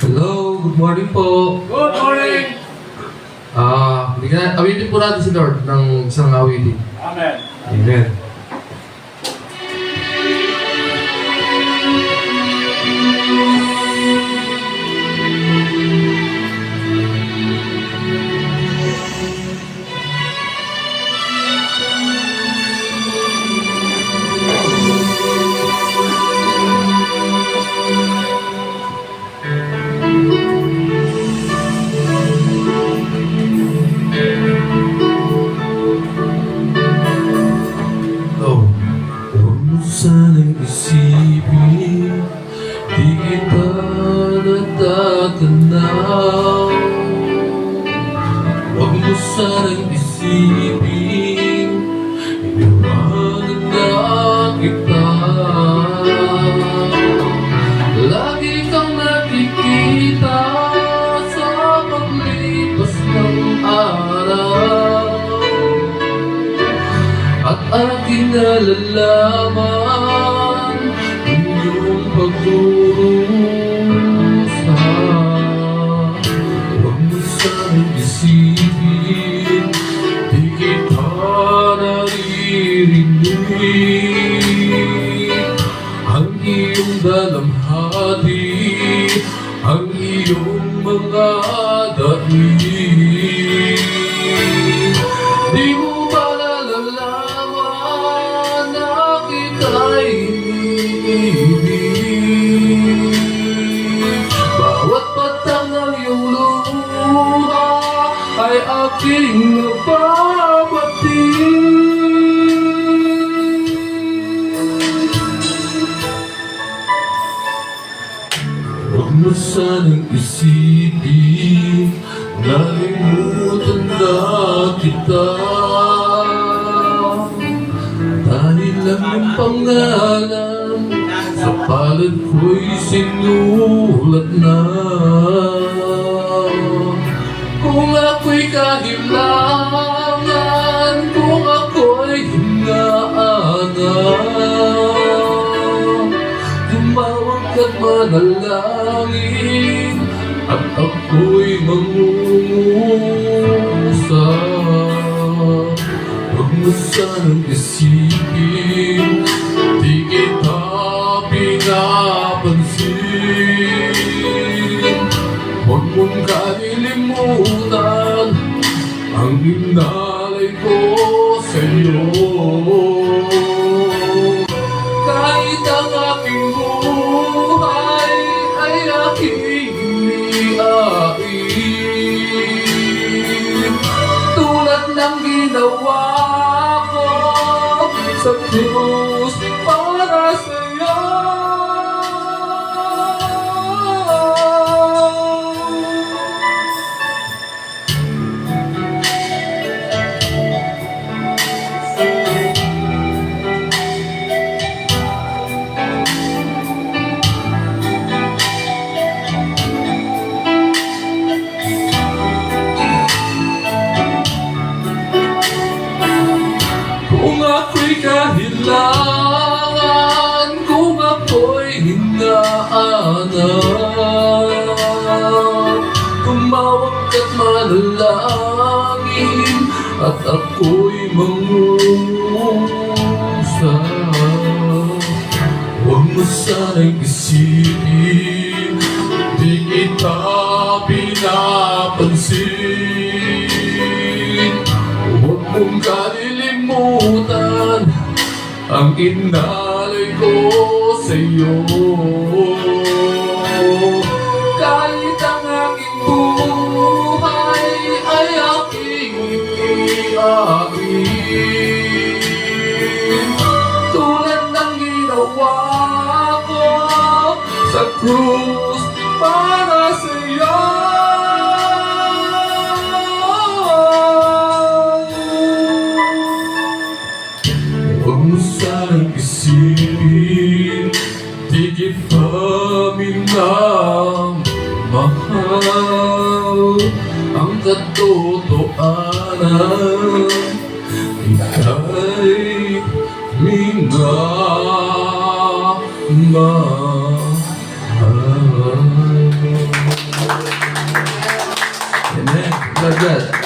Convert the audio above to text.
Hello, good morning po. Good morning! Awitin po natin si Lord ng isang awitin. Amen. Amen. Huwag mo sanang isipin, di kita natatanaw. Huwag mo sanang isipin, iniwanan na kita. Lagi kang nakikita sa paglipas ng araw, at aking nalalaman ang iyong pagdurusa. Huwag mo sanang isipin, di kita naririnig ang iyong dalamhati, ang iyong mga daig. Di mo ba nalalaman na kita'y iniibig? Bawat patang ng iyong luha ay aking nababatid. Huwag mo sanang isipin, nalimutan na kita. Dahil lang yung pangalan sa palad ko'y sinulat na. Kung ako'y kahilangan, kung ako'y hinaangan, tumawag ka't manalangin, at ako'y mangungusap. Huwag mo sanang isipin, di kita pinapansin. Huwag mong kalilimutan ang inalay ko sa'yo. Kahit ang aking buhay ay aking iniain, tulad ng ginawa ko sa krus para sa'yo. Kung ako'y kahilangan, kung ako'y hinaanap, tumawag ka't manalangin, at ako'y mangungusap. Huwag mo sanang isipin, di kita pinapansin. Huwag mong kalilimutan ang inalay ko sa'yo. Kahit ang aking buhay ay aking iniain, tulad ng ginawa ko sa krus para sa'yo. Huwag mo sanang isipin, di kita minamahal. Ang katotohanan, ika'y minamahal. Amen. God bless.